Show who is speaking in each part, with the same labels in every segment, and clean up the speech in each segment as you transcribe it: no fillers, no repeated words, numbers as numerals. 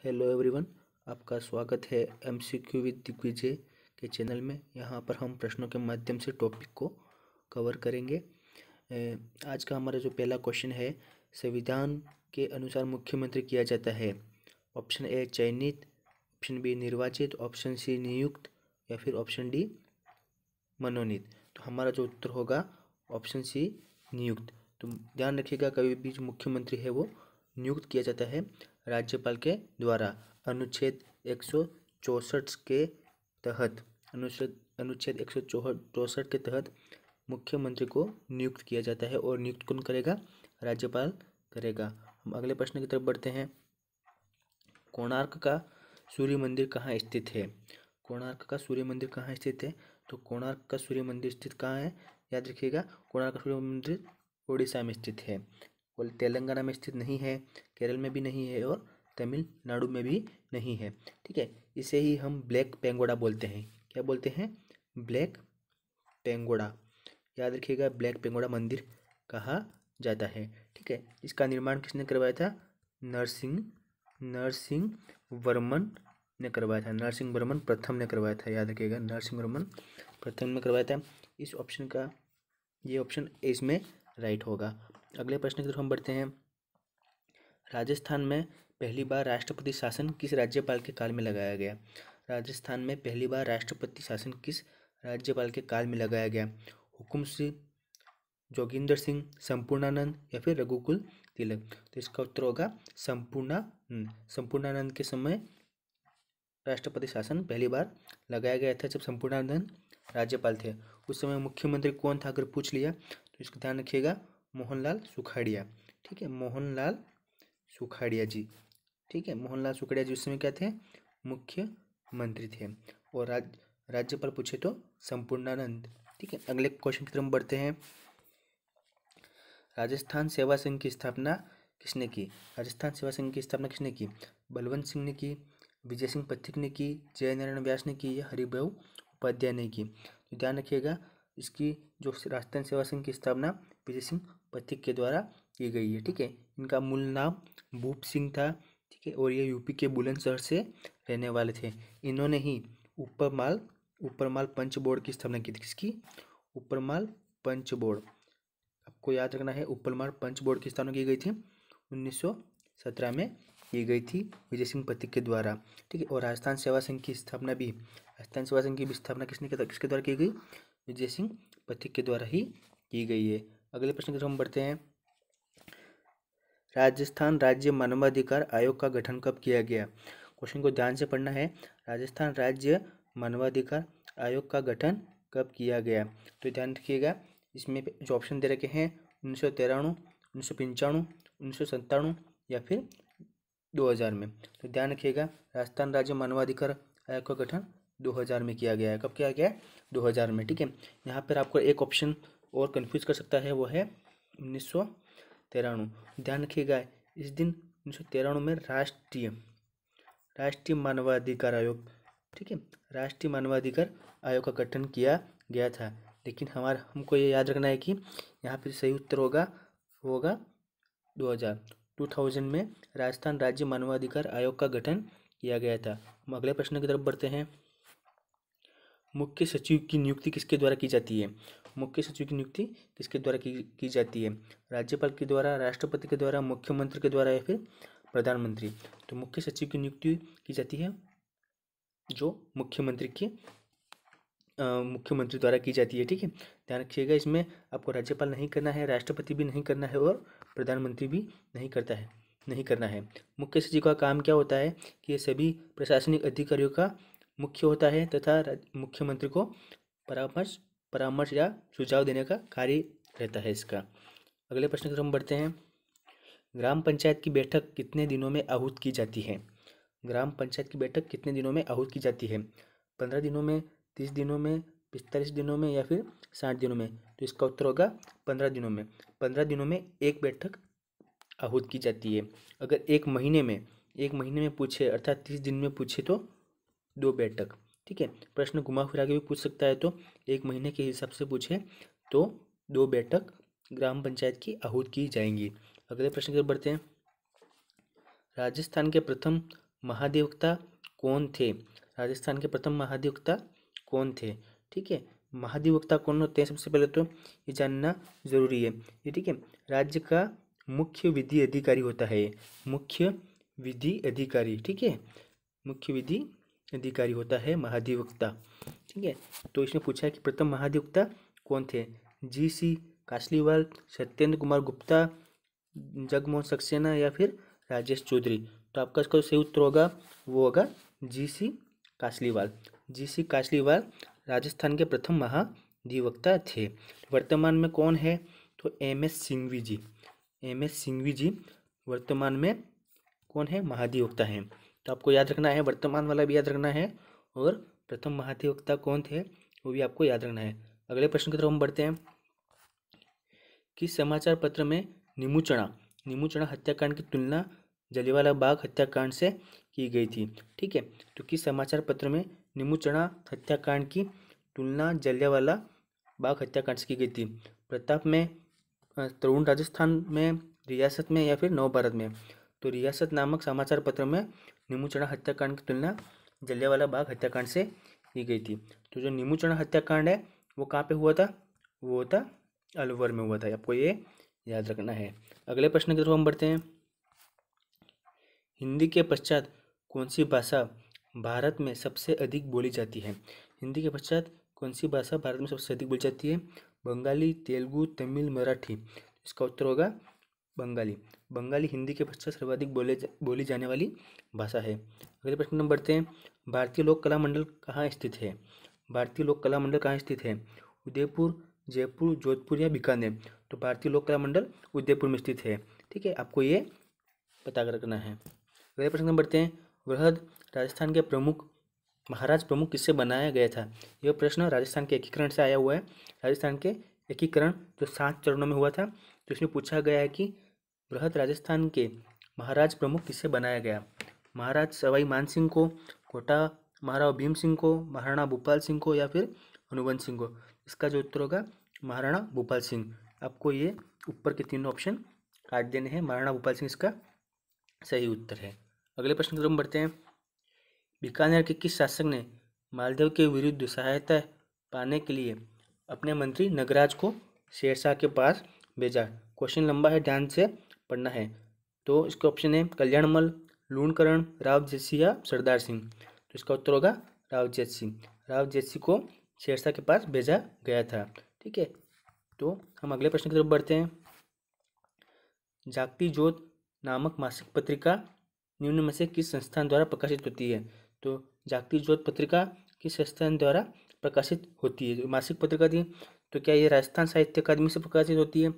Speaker 1: Hello everyone, आपका स्वागत है एमसीक्यू विद दिग्विजय के चैनल में। यहाँ पर हम प्रश्नों के माध्यम से टॉपिक को कवर करेंगे। आज का हमारा जो पहला क्वेश्चन है, संविधान के अनुसार मुख्यमंत्री किया जाता है। ऑप्शन ए चयनित, ऑप्शन बी निर्वाचित, ऑप्शन सी नियुक्त या फिर ऑप्शन डी मनोनीत। तो हमारा जो उत्तर होगा ऑप्शन सी नियुक्त। तो ध्यान रखिएगा, कभी भी जो मुख्यमंत्री है वो नियुक्त किया जाता है राज्यपाल के द्वारा। अनुच्छेद 164 के तहत अनुच्छेद 164 के तहत मुख्यमंत्री को नियुक्त किया जाता है। और नियुक्त कौन करेगा? राज्यपाल करेगा। हम अगले प्रश्न की तरफ बढ़ते हैं। कोणार्क का सूर्य मंदिर कहाँ स्थित है? कोणार्क का सूर्य मंदिर कहाँ स्थित है? तो कोणार्क का सूर्य मंदिर स्थित कहाँ है? याद रखिएगा, कोणार्क का सूर्य मंदिर उड़ीसा में स्थित है। और तेलंगाना में स्थित नहीं है, केरल में भी नहीं है और तमिलनाडु में भी नहीं है। ठीक है, इसे ही हम ब्लैक पेंगोडा बोलते हैं। क्या बोलते हैं? ब्लैक पेंगोडा। याद रखिएगा, ब्लैक पेंगोडा मंदिर कहा जाता है। ठीक है, इसका निर्माण किसने करवाया था? नरसिंह वर्मन ने करवाया था। नरसिंह वर्मन प्रथम ने करवाया था। याद रखिएगा, नरसिंह वर्मन प्रथम ने करवाया था। इस ऑप्शन का ये ऑप्शन इसमें राइट होगा। अगले प्रश्न की तरफ हम बढ़ते हैं। राजस्थान में पहली बार राष्ट्रपति शासन किस राज्यपाल के काल में लगाया गया? राजस्थान में पहली बार राष्ट्रपति शासन किस राज्यपाल के काल में लगाया गया? हुकुम सिंह, जोगिंदर सिंह, संपूर्णानंद या फिर रघुकुल तिलक। तो इसका उत्तर होगा संपूर्णानंद। संपूर्णानंद के समय राष्ट्रपति शासन पहली बार लगाया गया था, जब संपूर्णानंद राज्यपाल थे। उस समय मुख्यमंत्री कौन था अगर पूछ लिया तो इसका ध्यान रखिएगा, मोहनलाल सुखाड़िया। ठीक है, मोहनलाल सुखाड़िया जी। ठीक है, मोहनलाल सुखाड़िया जी उस समय क्या थे? मुख्यमंत्री थे। और राज्यपाल पूछे तो संपूर्णानंद। ठीक है, अगले क्वेश्चन की तरफ बढ़ते हैं। राजस्थान सेवा संघ की स्थापना किसने की? राजस्थान सेवा संघ की स्थापना किसने की? बलवंत सिंह ने की, विजय सिंह पथिक ने की, जय नारायण व्यास ने की या हरिभाऊ उपाध्याय ने की। तो ध्यान रखिएगा, इसकी जो राजस्थान सेवा संघ की स्थापना विजय सिंह पथिक के द्वारा की गई है। ठीक है, इनका मूल नाम भूप सिंह था। ठीक है, और ये यूपी के बुलंदशहर से रहने वाले थे। इन्होंने ही ऊपरमाल पंच बोर्ड की स्थापना की थी। किसकी? ऊपरमाल पंच बोर्ड। आपको याद रखना है, ऊपरमाल पंच बोर्ड की स्थापना की गई थी 1917 में की गई थी विजय सिंह पथिक के द्वारा। ठीक है, और राजस्थान सेवा संघ की स्थापना भी किसके द्वारा की गई? विजय सिंह पथिक के द्वारा ही की गई है। अगले प्रश्न की तरफ हम बढ़ते हैं। राजस्थान राज्य मानवाधिकार आयोग का गठन कब किया गया? क्वेश्चन को ध्यान से पढ़ना है। राजस्थान राज्य मानवाधिकार आयोग का गठन कब किया गया? तो ध्यान रखिएगा, इसमें जो ऑप्शन दे रखे हैं 1993, 1995, 1997 या फिर 2000 में। तो ध्यान रखिएगा, राजस्थान राज्य मानवाधिकार आयोग का गठन 2000 में किया गया है। कब किया गया है? 2000 में। ठीक है, यहाँ पर आपको एक ऑप्शन और कंफ्यूज कर सकता है, वो है 1993। ध्यान रखिएगा, इस दिन 1993 में राष्ट्रीय मानवाधिकार आयोग, ठीक है, राष्ट्रीय मानवाधिकार आयोग का गठन किया गया था। लेकिन हमको ये याद रखना है कि यहाँ पर सही उत्तर होगा 2000 में राजस्थान राज्य मानवाधिकार आयोग का गठन किया गया था। हम अगले प्रश्न की तरफ बढ़ते हैं। मुख्य सचिव की नियुक्ति किसके द्वारा की जाती है? मुख्य सचिव की नियुक्ति किसके द्वारा की जाती है? राज्यपाल के द्वारा, राष्ट्रपति के द्वारा, मुख्यमंत्री के द्वारा या फिर प्रधानमंत्री? तो मुख्य सचिव की नियुक्ति की जाती है जो मुख्यमंत्री द्वारा की जाती है। ठीक है, ध्यान रखिएगा, इसमें आपको राज्यपाल नहीं करना है, राष्ट्रपति भी नहीं करना है और प्रधानमंत्री भी नहीं करना है। मुख्य सचिव का काम क्या होता है कि ये सभी प्रशासनिक अधिकारियों का मुख्य होता है तथा मुख्यमंत्री को परामर्श या सुझाव देने का कार्य रहता है इसका। अगले प्रश्न की तरफ हम बढ़ते हैं। ग्राम पंचायत की बैठक कितने दिनों में आहूत की जाती है? ग्राम पंचायत की बैठक कितने दिनों में आहूत की जाती है? 15 दिनों में, 30 दिनों में, 45 दिनों में या फिर 60 दिनों में? तो इसका उत्तर होगा 15 दिनों में। 15 दिनों में एक बैठक आहूत की जाती है। अगर एक महीने में पूछे, अर्थात 30 दिन में पूछे तो 2 बैठक। ठीक है, प्रश्न घुमा फिरा के भी पूछ सकता है, तो एक महीने के हिसाब से पूछे तो 2 बैठक ग्राम पंचायत की आहूत की जाएंगी। अगले प्रश्न की तरफ बढ़ते हैं। राजस्थान के प्रथम महाधिवक्ता कौन थे? राजस्थान के प्रथम महाधिवक्ता कौन थे? ठीक है, महाधिवक्ता कौन होते हैं सबसे पहले तो ये जानना जरूरी है। ये ठीक है, राज्य का मुख्य विधि अधिकारी होता है, मुख्य विधि अधिकारी। ठीक है, मुख्य विधि अधिकारी होता है महाधिवक्ता। ठीक है, तो इसने पूछा है कि प्रथम महाधिवक्ता कौन थे? जी.सी. कासलीवाल, सत्येंद्र कुमार गुप्ता, जगमोहन सक्सेना या फिर राजेश चौधरी। तो आपका इसका सही उत्तर होगा वो होगा जी.सी. कासलीवाल। जी.सी. कासलीवाल राजस्थान के प्रथम महाधिवक्ता थे। वर्तमान में कौन है? तो एम.एस. सिंघवी जी। एम.एस. सिंघवी जी वर्तमान में कौन है? महाधिवक्ता हैं। तो आपको याद रखना है, वर्तमान वाला भी याद रखना है और प्रथम महाधिवक्ता कौन थे वो भी आपको याद रखना है। अगले प्रश्न की तरफ हम बढ़ते हैं। किस समाचार पत्र में नीमूचणा हत्याकांड की तुलना जलियांवाला बाग हत्याकांड से की गई थी? ठीक है, तो किस समाचार पत्र में नीमूचणा हत्याकांड की तुलना जलियांवाला बाग हत्याकांड से की गई थी? प्रताप में, तरुण राजस्थान में, रियासत में या फिर नवभारत में? तो रियासत नामक समाचार पत्र में नीमूचणा हत्याकांड की तुलना जलियांवाला बाग हत्याकांड से की गई थी। तो जो नीमूचणा हत्याकांड है वो कहाँ पे हुआ था? वो हुआ था अलवर में हुआ था, आपको ये याद रखना है। अगले प्रश्न की तरफ हम बढ़ते हैं। हिंदी के पश्चात कौन सी भाषा भारत में सबसे अधिक बोली जाती है? हिंदी के पश्चात कौन सी भाषा भारत में सबसे अधिक बोली जाती है? बंगाली, तेलुगु, तमिल, मराठी? इसका उत्तर होगा बंगाली। बंगाली हिंदी के पश्चात सर्वाधिक बोली जाने वाली भाषा है। अगले प्रश्न में बढ़ते हैं। भारतीय लोक कला मंडल कहाँ स्थित है? भारतीय लोक कला मंडल कहाँ स्थित है? उदयपुर, जयपुर, जोधपुर या बीकानेर? तो भारतीय लोक कला मंडल उदयपुर में स्थित है। ठीक है, आपको ये पता रखना है। अगले प्रश्न में बढ़ते हैं। वृहद राजस्थान के प्रमुख महाराज प्रमुख किससे बनाया गया था? यह प्रश्न राजस्थान के एकीकरण से आया हुआ है। राजस्थान के एकीकरण जो 7 चरणों में हुआ था, तो इसमें पूछा गया है कि बृहद राजस्थान के महाराज प्रमुख किससे बनाया गया? महाराज सवाई मानसिंह को, कोटा महाराणा भीम सिंह को, महाराणा भूपाल सिंह को या फिर हनुवंत सिंह को? इसका जो उत्तर होगा महाराणा भूपाल सिंह। आपको ये ऊपर के तीनों ऑप्शन काट देने हैं, महाराणा भूपाल सिंह इसका सही उत्तर है। अगले प्रश्न की तरफ बढ़ते हैं। बीकानेर के किस शासक ने मालदेव के विरुद्ध सहायता पाने के लिए अपने मंत्री नगराज को शेरशाह के पास भेजा? क्वेश्चन लंबा है, ध्यान से पढ़ना है। तो इसका ऑप्शन है कल्याणमल, लूणकरण, राव जेसी या सरदार सिंह? तो इसका उत्तर होगा राव जेसी। राव जेसी को शेरशाह के पास भेजा गया था। ठीक है, तो हम अगले प्रश्न की तरफ बढ़ते हैं। जागती ज्योत नामक मासिक पत्रिका निम्न में से किस संस्थान द्वारा प्रकाशित होती है? तो जागती ज्योत पत्रिका किस संस्थान द्वारा प्रकाशित होती है? मासिक पत्रिका थी, तो क्या ये राजस्थान साहित्य अकादमी से प्रकाशित होती है,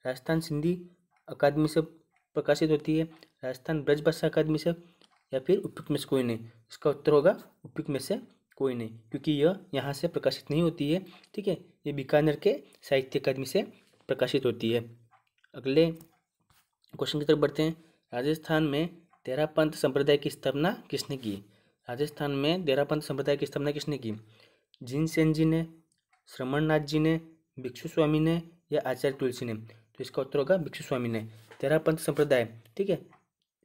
Speaker 1: राजस्थान सिंधी अकादमी से प्रकाशित होती है, राजस्थान ब्रज भाषा अकादमी से, या फिर उपयुक्त में से कोई नहीं? इसका उत्तर होगा उपयुक्त में से कोई नहीं, क्योंकि यह यहाँ से प्रकाशित नहीं होती है। ठीक है, ये बीकानेर के साहित्य अकादमी से प्रकाशित होती है। अगले क्वेश्चन की तरफ बढ़ते हैं। राजस्थान में तेरापंथ संप्रदाय की स्थापना किसने की? राजस्थान में तेरापंथ संप्रदाय की स्थापना किसने की? जीनसेन जी ने, श्रमणनाथ जी ने, भिक्षु स्वामी ने या आचार्य तुलसी ने? तो इसका उत्तर होगा भिक्षु स्वामी ने। तेरापंथ संप्रदाय, ठीक है,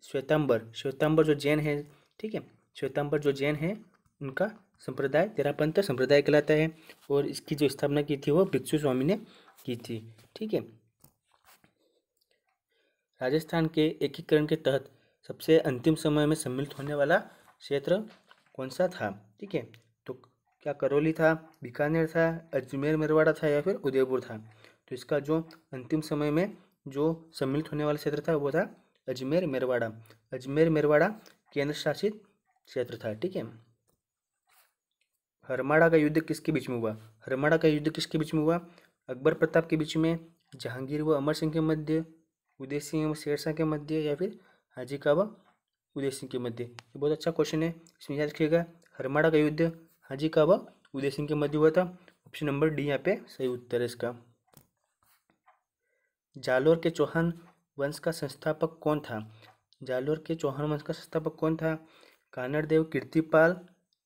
Speaker 1: श्वेतांबर जो जैन है, ठीक है, श्वेतांबर जो जैन है उनका संप्रदाय तेरापंथ संप्रदाय कहलाता है, और इसकी जो स्थापना की थी वो भिक्षु स्वामी ने की थी। ठीक है, राजस्थान के एकीकरण के तहत सबसे अंतिम समय में सम्मिलित होने वाला क्षेत्र कौन सा था? ठीक है, तो क्या करौली था, बीकानेर था, अजमेर मेरवाड़ा था या फिर उदयपुर था? तो इसका जो अंतिम समय में जो सम्मिलित होने वाला क्षेत्र था वो था अजमेर मेरवाड़ा। अजमेर मेरवाड़ा केंद्र शासित क्षेत्र था। ठीक है, हरमाड़ा का युद्ध किसके बीच में हुआ? हरमाड़ा का युद्ध किसके बीच में हुआ? अकबर प्रताप के बीच में, जहांगीर व अमर सिंह के मध्य, उदय सिंह व शेरशाह के मध्य, या फिर हाजी का व उदय सिंह के मध्य? ये बहुत अच्छा क्वेश्चन है, इसमें याद रखिएगा। हरमाड़ा का युद्ध हाजी का व उदय सिंह के मध्य हुआ था। ऑप्शन नंबर डी यहाँ पे सही उत्तर है इसका। जालोर के चौहान वंश का संस्थापक कौन था? जालोर के चौहान वंश का संस्थापक कौन था? कानड़ देव, कीर्तिपाल,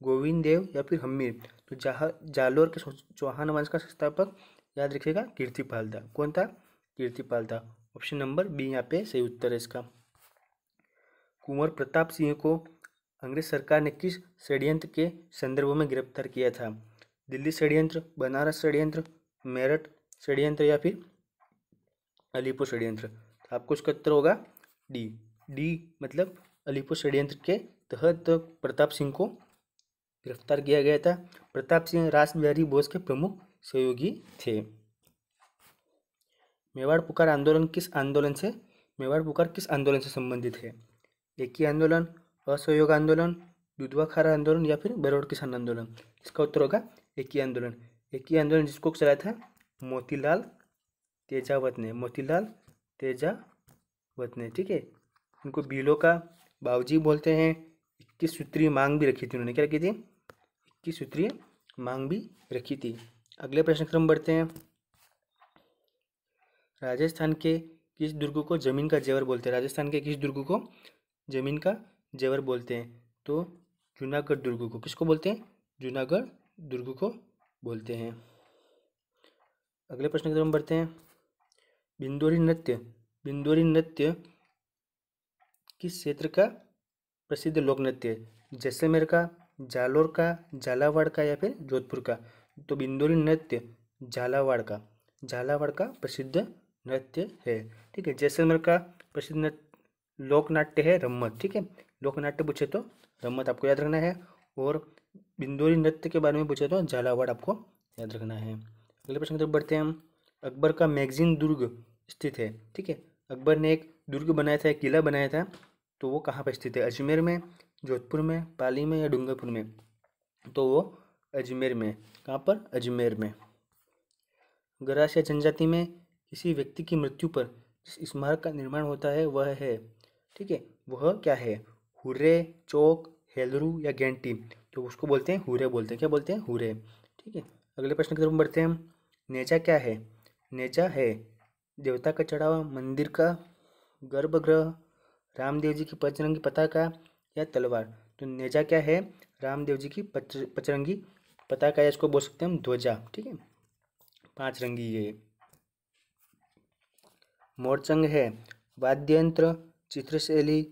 Speaker 1: गोविंद देव या फिर हम्मीर? तो जालोर के चौहान वंश का संस्थापक याद रखिएगा कीर्तिपाल था। कौन था? कीर्तिपाल था। ऑप्शन नंबर बी यहाँ पे सही उत्तर है इसका। कुंवर प्रताप सिंह को अंग्रेज सरकार ने किस षड्यंत्र के संदर्भ में गिरफ्तार किया था? दिल्ली षड्यंत्र, बनारस षड्यंत्र, मेरठ षड्यंत्र या फिर अलीपुर षड्यंत्र? तो आपको इसका उत्तर होगा डी मतलब अलीपुर षड्यंत्र के तहत प्रताप सिंह को गिरफ्तार किया गया था। प्रताप सिंह रास बिहारी बोस के प्रमुख सहयोगी थे। मेवाड़ पुकार किस आंदोलन से संबंधित है? एकी आंदोलन, असहयोग आंदोलन, दुधवा खारा आंदोलन या फिर बरौड़ किसान आंदोलन? इसका उत्तर होगा एकी आंदोलन। एकी आंदोलन जिसको चलाया था मोतीलाल तेजावत ने, ठीक है। उनको बीलो का बाबूजी बोलते हैं। 21 सूत्रीय मांग भी रखी थी उन्होंने। क्या रखी थी? 21 सूत्रीय मांग भी रखी थी। अगले प्रश्न क्रम बढ़ते हैं। राजस्थान के किस दुर्ग को जमीन का जेवर बोलते हैं? राजस्थान के किस दुर्ग को जमीन का जेवर बोलते हैं? तो जूनागढ़ दुर्ग को। किसको बोलते हैं? जूनागढ़ दुर्ग को बोलते हैं। अगले प्रश्न की तरफ हम बढ़ते हैं। बिंदोरी नृत्य किस क्षेत्र का प्रसिद्ध लोक नृत्य है? जैसलमेर का, जालोर का, झालावाड़ का या फिर जोधपुर का? तो बिंदोरी नृत्य झालावाड़ का प्रसिद्ध नृत्य है, ठीक है। जैसलमेर का प्रसिद्ध लोक नाट्य है रम्मत, ठीक है। लोक नाट्य पूछे तो रम्मत आपको याद रखना है, और बिंदोरी नृत्य के बारे में पूछे तो झालावाड़ आपको याद रखना है। अगले प्रश्न की तरफ बढ़ते हैं हम। अकबर का मैगजीन दुर्ग स्थित है, ठीक है। अकबर ने एक दुर्ग बनाया था, एक किला बनाया था, तो वो कहाँ पर स्थित है? अजमेर में, जोधपुर में, पाली में या डूंगरपुर में? तो वो अजमेर में। कहाँ पर? अजमेर में। गरासिया जनजाति में किसी व्यक्ति की मृत्यु पर जिस स्मारक का निर्माण होता है वह है, ठीक है, वह क्या है? हुर्रे, चौक, हेलरू या गेंटी? तो उसको बोलते हैं हुर्रे बोलते हैं। क्या बोलते हैं? हुर्रे, ठीक है। अगले प्रश्न की तरफ बढ़ते हैं हम। नेजा क्या है? नेजा है देवता का चढ़ावा, मंदिर का गर्भगृह, रामदेव जी की पचरंगी पताका या तलवार? तो नेजा क्या है? रामदेव जी की पचरंगी पताका, या इसको बोल सकते हैं हम ध्वजा, ठीक है। 5 रंगी ये। मोरचंग है वाद्य यंत्र, चित्रशैली,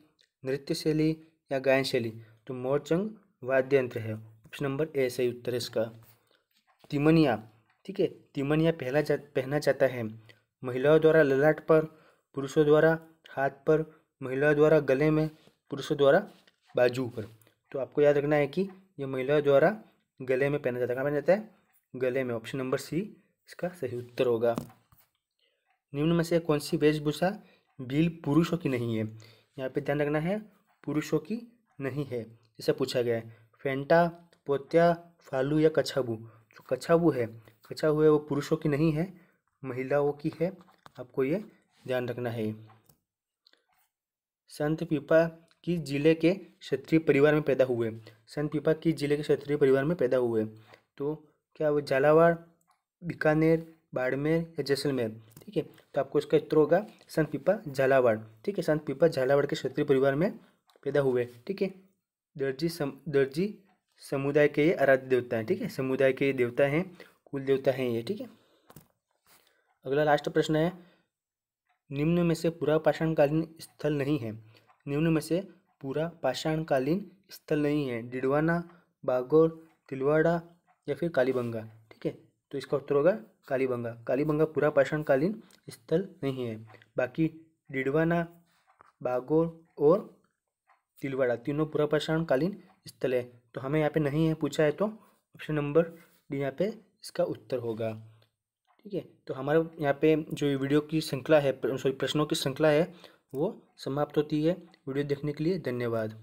Speaker 1: नृत्य शैली या गायन शैली? तो मोरचंग वाद्य यंत्र है। ऑप्शन नंबर ए सही उत्तर है इसका। तिमनिया, ठीक है, तिमनिया पहना जाता है महिलाओं द्वारा ललाट पर, पुरुषों द्वारा हाथ पर, महिलाओं द्वारा गले में, पुरुषों द्वारा बाजू पर? तो आपको याद रखना है कि ये महिलाओं द्वारा गले में पहना जाता है। कहाँ पहना जाता है? गले में। ऑप्शन नंबर सी इसका सही उत्तर होगा। निम्न में से कौन सी वेशभूषा भील पुरुषों की नहीं है? यहाँ पे ध्यान रखना है, पुरुषों की नहीं है, ऐसा पूछा गया है। फेंटा, पोत्या, फालू या कछाबू? जो कछाबू है वो पुरुषों की नहीं है, महिलाओं की है, आपको ये ध्यान रखना है। संत पीपा किस जिले के क्षत्रिय परिवार में पैदा हुए? संत पीपा किस जिले के क्षत्रिय परिवार में पैदा हुए? तो क्या वो झालावाड़, बीकानेर, बाड़मेर या जैसलमेर? ठीक है, तो आपको इसका उत्तर होगा संत पीपा झालावाड़, ठीक है। संत पीपा झालावाड़ के क्षत्रिय परिवार में पैदा हुए, ठीक है। दर्जी समुदाय के ये आराध्य देवता हैं, ठीक है, समुदाय के ये देवता हैं, कुल देवता हैं ये, ठीक है। अगला लास्ट प्रश्न है, निम्न में से पूरा पाषाणकालीन स्थल नहीं है। निम्न में से पूरा पाषाणकालीन स्थल नहीं है। डिडवाना, बागोर, तिलवाड़ा या फिर कालीबंगा? ठीक है, तो इसका उत्तर होगा कालीबंगा। कालीबंगा पूरा पाषाणकालीन स्थल नहीं है। बाकी डिडवाना, बागोर और तिलवाड़ा तीनों पूरा पाषाणकालीन स्थल है। तो हमें यहाँ पे नहीं है पूछा है, तो ऑप्शन नंबर डी यहाँ पे इसका उत्तर होगा, ठीक है। तो हमारे यहाँ पे जो वीडियो की श्रृंखला है, सॉरी प्रश्नों की श्रृंखला है, वो समाप्त होती है। वीडियो देखने के लिए धन्यवाद।